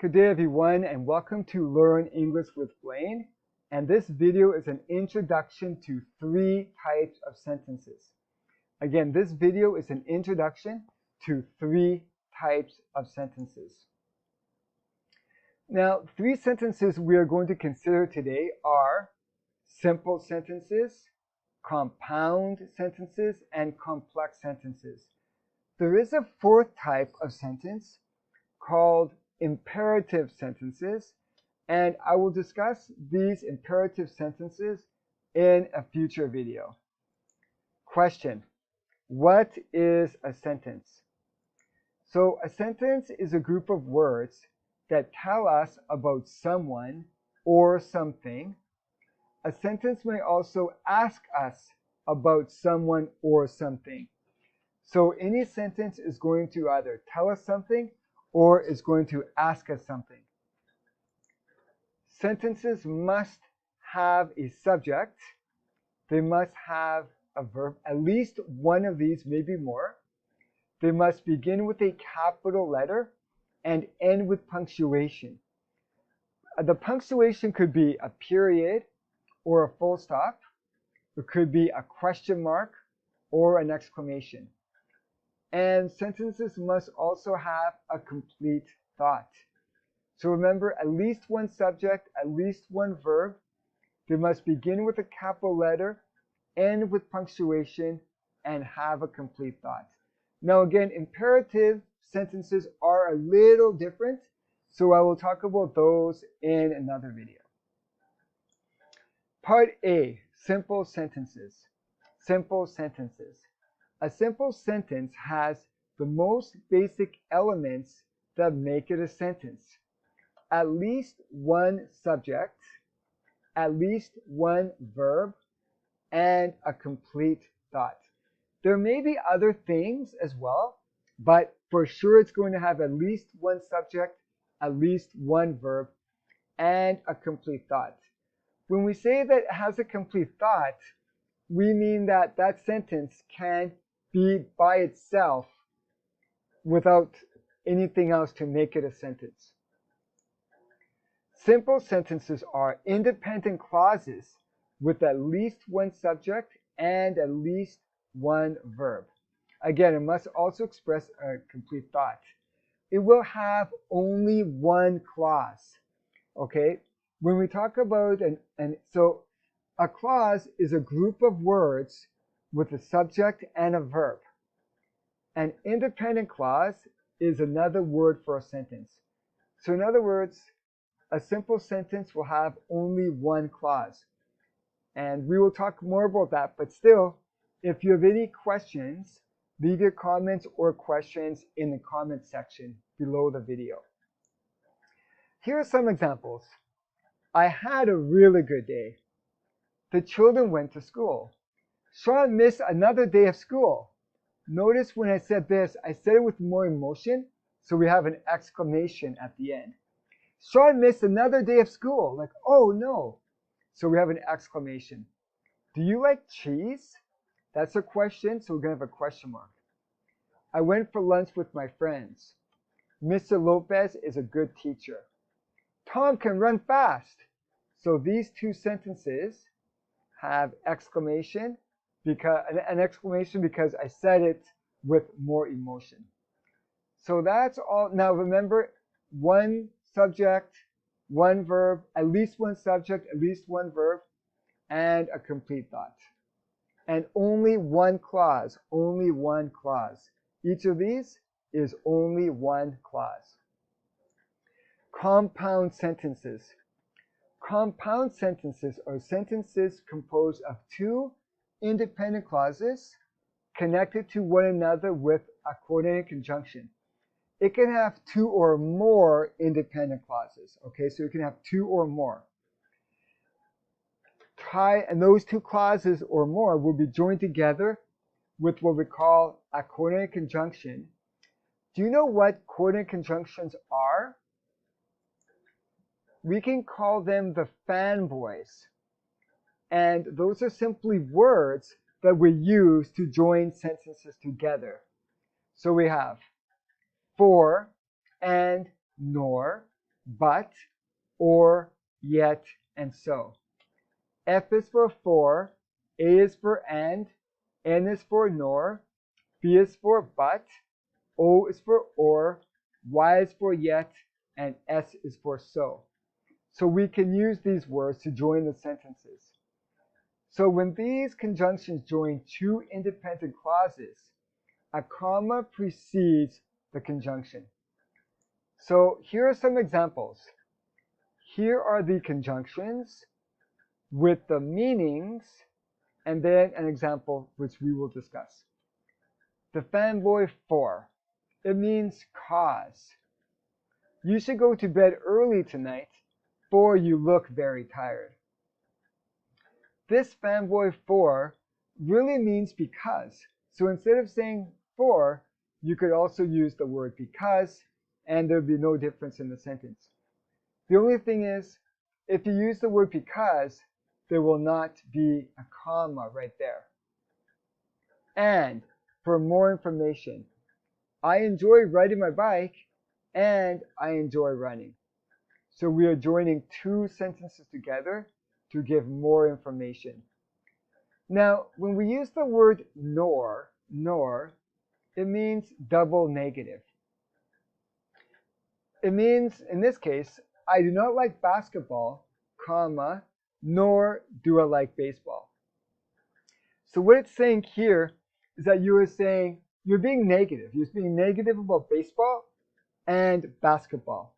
Good day everyone, and welcome to Learn English with Blaine. And this video is an introduction to 3 types of sentences. Again, this video is an introduction to 3 types of sentences. Now, 3 sentences we are going to consider today are simple sentences, compound sentences, and complex sentences. There is a 4th type of sentence called imperative sentences, and I will discuss these imperative sentences in a future video. Question: what is a sentence? So a sentence is a group of words that tell us about someone or something. A sentence may also ask us about someone or something. So any sentence is going to either tell us something or is going to ask us something. Sentences must have a subject. They must have a verb, at least one of these, maybe more. They must begin with a capital letter and end with punctuation. The punctuation could be a period or a full stop. It could be a question mark or an exclamation. And sentences must also have a complete thought. So remember, at least one subject, at least one verb. They must begin with a capital letter, end with punctuation, and have a complete thought. Now again, imperative sentences are a little different, so I will talk about those in another video. Part A, simple sentences. Simple sentences. A simple sentence has the most basic elements that make it a sentence. At least one subject, at least one verb, and a complete thought. There may be other things as well, but for sure it's going to have at least one subject, at least one verb, and a complete thought. When we say that it has a complete thought, we mean that that sentence can be by itself without anything else to make it a sentence. Simple sentences are independent clauses with at least one subject and at least one verb. Again, it must also express a complete thought. It will have only one clause. Okay? When we talk about so a clause is a group of words with a subject and a verb. An independent clause is another word for a sentence. So in other words, a simple sentence will have only one clause. And we will talk more about that, but still, if you have any questions, leave your comments or questions in the comment section below the video. Here are some examples. I had a really good day. The children went to school. Sean missed another day of school. Notice when I said this, I said it with more emotion, so we have an exclamation at the end. Sean missed another day of school. Like, oh no. So we have an exclamation. Do you like cheese? That's a question, so we're going to have a question mark. I went for lunch with my friends. Mr. Lopez is a good teacher. Tom can run fast. So these 2 sentences have exclamation, because an exclamation because I said it with more emotion. So that's all. Now remember, one subject, one verb, at least one subject, at least one verb, and a complete thought. And only one clause, only one clause. Each of these is only one clause. Compound sentences. Compound sentences are sentences composed of 2 independent clauses connected to one another with a coordinating conjunction. It can have 2 or more independent clauses. Okay, so you can have 2 or more. And those 2 clauses or more will be joined together with what we call a coordinating conjunction. Do you know what coordinating conjunctions are? We can call them the fanboys. And those are simply words that we use to join sentences together. So we have for, and, nor, but, or, yet, and so. F is for, A is for and, N is for nor, B is for but, O is for or, Y is for yet, and S is for so. So we can use these words to join the sentences. So when these conjunctions join two independent clauses, a comma precedes the conjunction. So here are some examples. Here are the conjunctions with the meanings, and then an example which we will discuss. The fanboy for, it means cause. You should go to bed early tonight, for you look very tired. This fanboy for really means because. So instead of saying for, you could also use the word because, and there'd be no difference in the sentence. The only thing is, if you use the word because, there will not be a comma right there. And for more information, I enjoy riding my bike and I enjoy running. So we are joining two sentences together to give more information. Now, when we use the word nor, it means double negative. It means, in this case, I do not like basketball, comma, nor do I like baseball. So what it's saying here is that you are saying you're being negative. You're being negative about baseball and basketball.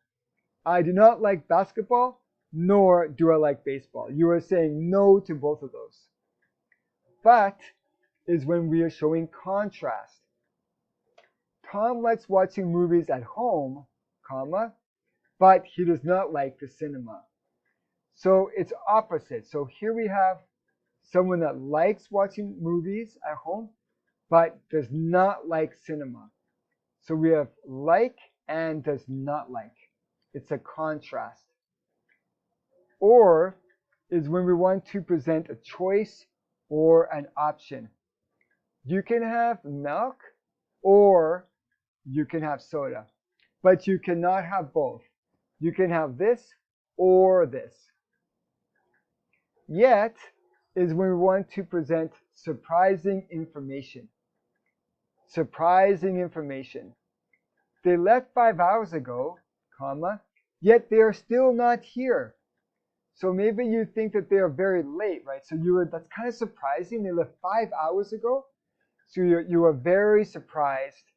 I do not like basketball, nor do I like baseball. You are saying no to both of those. But is when we are showing contrast. Tom likes watching movies at home, comma, but he does not like the cinema. So it's opposite. So here we have someone that likes watching movies at home, but does not like cinema. So we have like and does not like. It's a contrast. Or is when we want to present a choice or an option. You can have milk or you can have soda, but you cannot have both. You can have this or this. Yet is when we want to present surprising information. Surprising information. They left 5 hours ago, comma, yet they are still not here. So maybe you think that they are very late, right? So that's kind of surprising. They left 5 hours ago. So you are very surprised.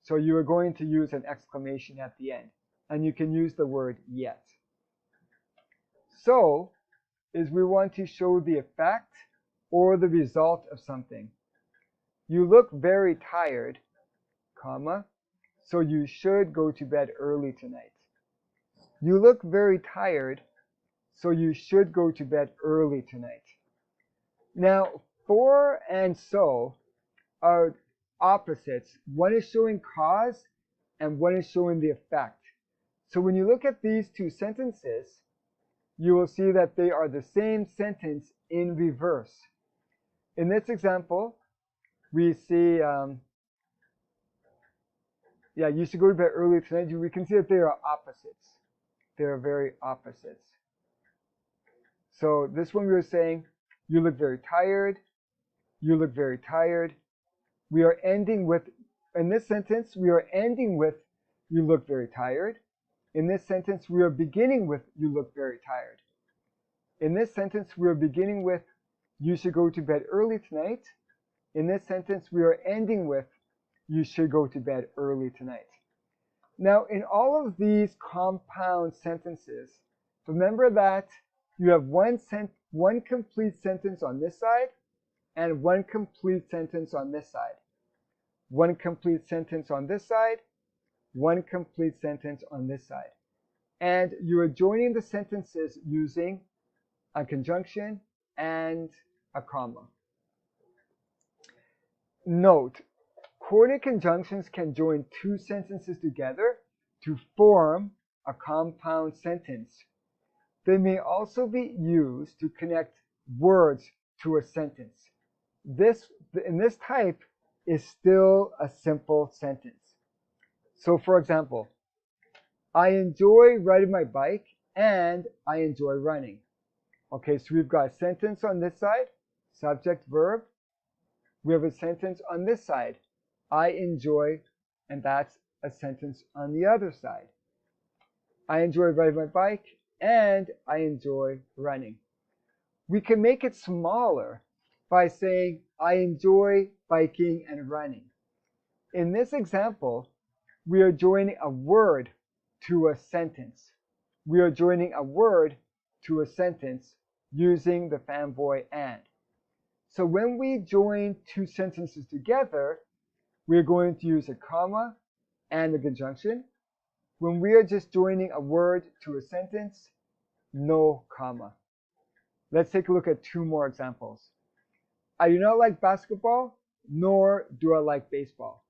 So you are going to use an exclamation at the end. And you can use the word yet. So is we want to show the effect or the result of something. You look very tired, comma, so you should go to bed early tonight. You look very tired, so you should go to bed early tonight. Now, for and so are opposites. One is showing cause and one is showing the effect. So when you look at these two sentences, you will see that they are the same sentence in reverse. In this example, we see, you should go to bed early tonight. We can see that they are opposites. They are very opposites. So this one we were saying, you look very tired. You look very tired. We are ending with, in this sentence, we are ending with, you look very tired. In this sentence, we are beginning with, you look very tired. In this sentence, we are beginning with, you should go to bed early tonight. In this sentence, we are ending with, you should go to bed early tonight. Now, in all of these compound sentences, remember that you have one complete sentence on this side and one complete sentence on this side. One complete sentence on this side, one complete sentence on this side. And you are joining the sentences using a conjunction and a comma. Note, coordinate conjunctions can join two sentences together to form a compound sentence. They may also be used to connect words to a sentence. In this type is still a simple sentence. So for example, I enjoy riding my bike and I enjoy running. Okay, so we've got a sentence on this side, subject, verb. We have a sentence on this side, I enjoy, and that's a sentence on the other side. I enjoy riding my bike and I enjoy running. We can make it smaller by saying I enjoy biking and running. In this example, we are joining a word to a sentence. We are joining a word to a sentence using the fanboy and. So when we join two sentences together, we're going to use a comma and a conjunction. When we are just joining a word to a sentence, no comma. Let's take a look at two more examples. I do not like basketball, nor do I like baseball.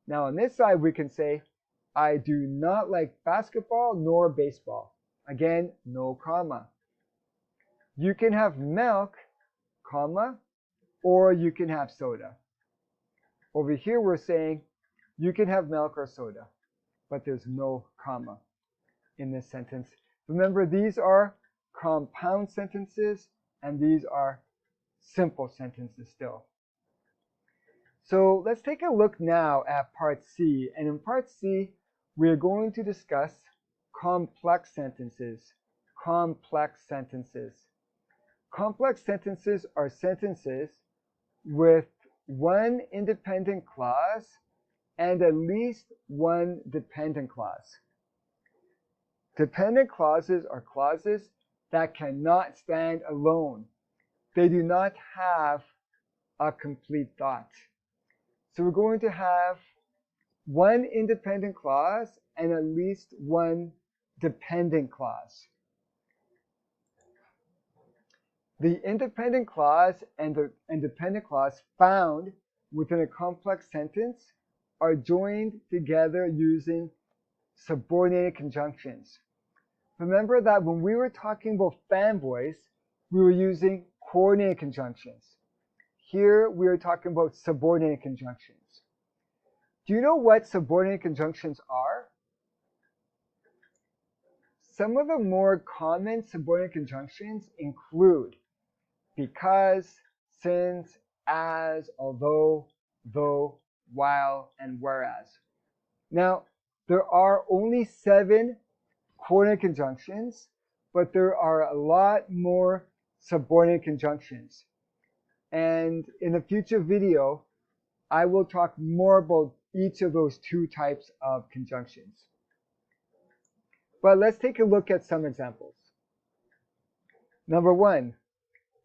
Now on this side, we can say, I do not like basketball nor baseball. Again, no comma. You can have milk, comma, or you can have soda. Over here, we're saying you can have milk or soda, but there's no comma in this sentence. Remember, these are compound sentences, and these are simple sentences still. So let's take a look now at part C. And in part C, we are going to discuss complex sentences. Complex sentences. Complex sentences are sentences with one independent clause and at least one dependent clause. Dependent clauses are clauses that cannot stand alone. They do not have a complete thought. So we're going to have one independent clause and at least one dependent clause. The independent clause and the dependent clause found within a complex sentence are joined together using subordinated conjunctions. Remember that when we were talking about fanboys, we were using coordinated conjunctions. Here we are talking about subordinated conjunctions. Do you know what subordinated conjunctions are? Some of the more common subordinate conjunctions include because, since, as, although, though, while, and whereas. Now, there are only 7 coordinate conjunctions, but there are a lot more subordinate conjunctions. And in a future video, I will talk more about each of those 2 types of conjunctions. But let's take a look at some examples. Number 1,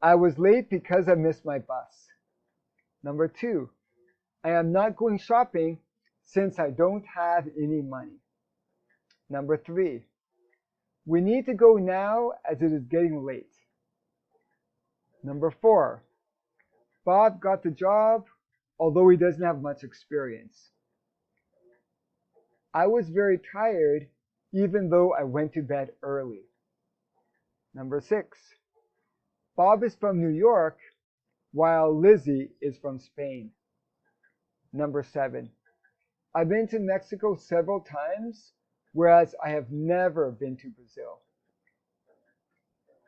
I was late because I missed my bus. Number 2, I am not going shopping since I don't have any money. Number 3, we need to go now as it is getting late. Number 4, Bob got the job although he doesn't have much experience. I was very tired even though I went to bed early. Number 6, Bob is from New York while Lizzie is from Spain. Number 7, I've been to Mexico several times, whereas I have never been to Brazil.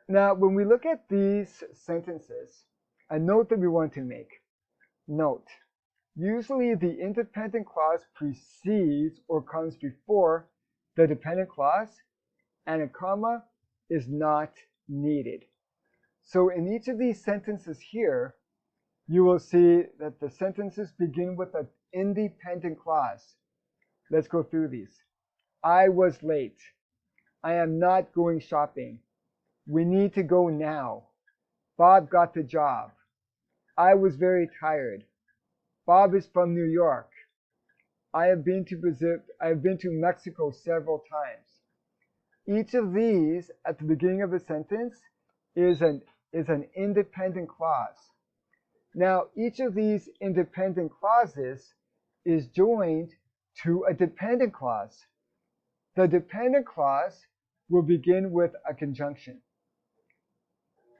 Now, when we look at these sentences, a note that we want to make. Note, usually the independent clause precedes or comes before the dependent clause, and a comma is not needed. So in each of these sentences here, you will see that the sentences begin with an independent clause. Let's go through these. I was late. I am not going shopping. We need to go now. Bob got the job. I was very tired. Bob is from New York. I have been to Mexico several times. Each of these at the beginning of the sentence is an independent clause. Now, each of these independent clauses is joined to a dependent clause. The dependent clause will begin with a conjunction.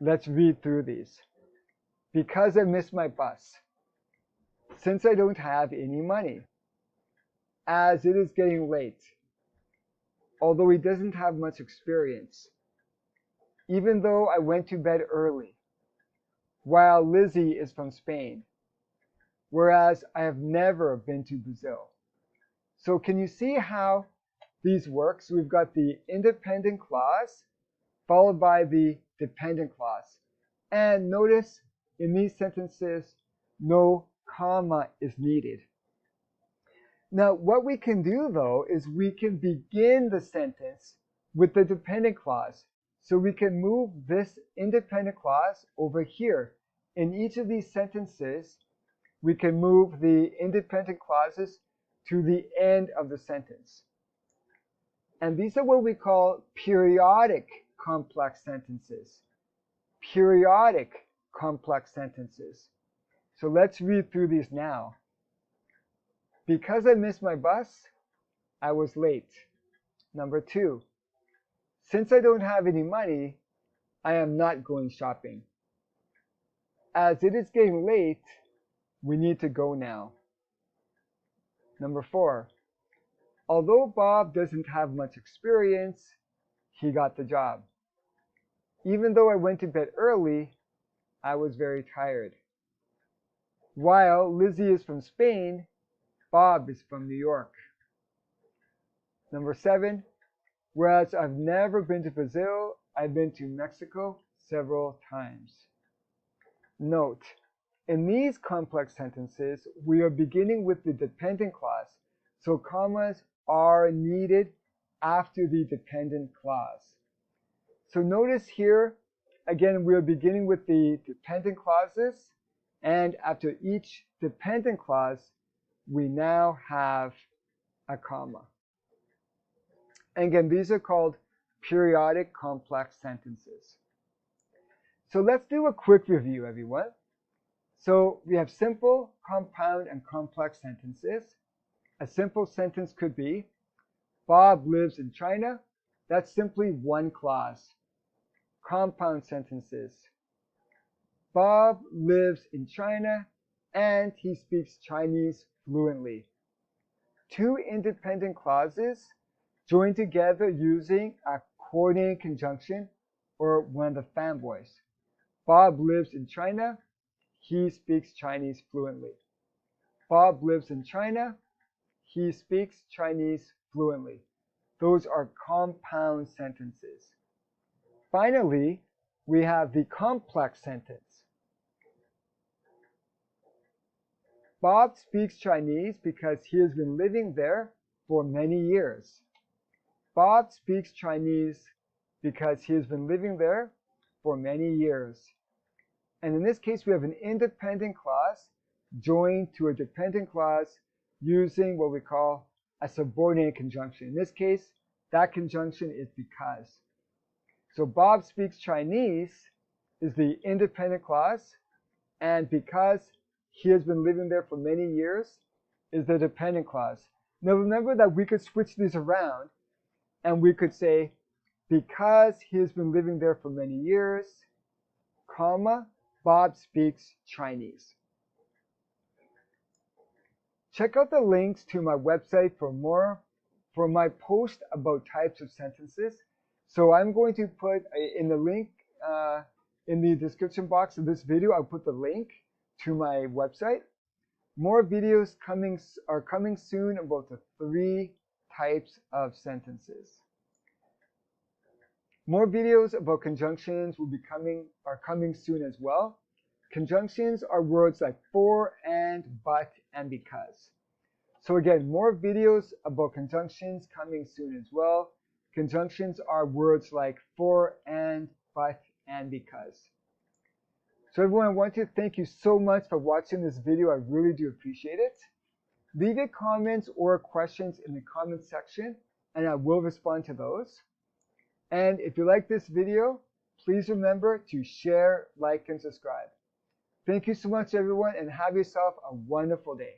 Let's read through these. Because I missed my bus. Since I don't have any money. Number 2, I am not going shopping since I don't have any money. Number 3, we need to go now as it is getting late. Number 4, Bob got the job although he doesn't have much experience. Since I don't have experience. Number 5, I was very tired even though I went to bed early. Number 6, Bob is from New York while Lizzie is from Spain. Number 7, I am not going shopping since I don't have any money. As it is getting late. although he doesn't have much experience. Even though I went to bed early, while Lizzie is from Spain, whereas I have never been to Brazil. So can you see how these work? So we've got the independent clause followed by the dependent clause. And notice in these sentences, no comma is needed. Now, what we can do though is we can begin the sentence with the dependent clause. So we can move this independent clause over here. In each of these sentences, we can move the independent clauses to the end of the sentence. And these are what we call periodic complex sentences. Periodic complex sentences. So let's read through these now. Because I missed my bus, I was late. Number 2, since I don't have any money, I am not going shopping. As it is getting late, we need to go now. Number 4, although Bob doesn't have much experience, he got the job. Even though I went to bed early, I was very tired. While Lizzie is from Spain, Bob is from New York. Number 7, whereas I've never been to Brazil, I've been to Mexico several times. Note, in these complex sentences, we are beginning with the dependent clause, so commas are needed after the dependent clause. So notice here, again, we are beginning with the dependent clauses, and after each dependent clause, we now have a comma. And again, these are called periodic complex sentences. So let's do a quick review, everyone. So we have simple, compound, and complex sentences. A simple sentence could be, Bob lives in China. That's simply one clause. Compound sentences. Bob lives in China and he speaks Chinese fluently. Two independent clauses joined together using a coordinating conjunction or one of the fanboys. Bob lives in China. He speaks Chinese fluently. Bob lives in China. He speaks Chinese fluently. Those are compound sentences. Finally, we have the complex sentence. Bob speaks Chinese because he has been living there for many years. Bob speaks Chinese because he has been living there for many years. And in this case, we have an independent clause joined to a dependent clause using what we call a subordinate conjunction. In this case, that conjunction is because. So Bob speaks Chinese is the independent clause, and because he has been living there for many years is the dependent clause. Now remember that we could switch these around and we could say, because he has been living there for many years, comma, Bob speaks Chinese. Check out the links to my website for my post about types of sentences. So I'm going to put in the link in the description box of this video, I'll put the link to my website. More videos are coming soon about the 3 types of sentences. More videos about conjunctions are coming soon as well. Conjunctions are words like for, and, but, and because. So again, more videos about conjunctions coming soon as well. Conjunctions are words like for, and, but, and because. So everyone, I want to thank you so much for watching this video. I really do appreciate it. Leave your comments or questions in the comment section and I will respond to those. And if you like this video, please remember to share, like, and subscribe. Thank you so much, everyone, and have yourself a wonderful day.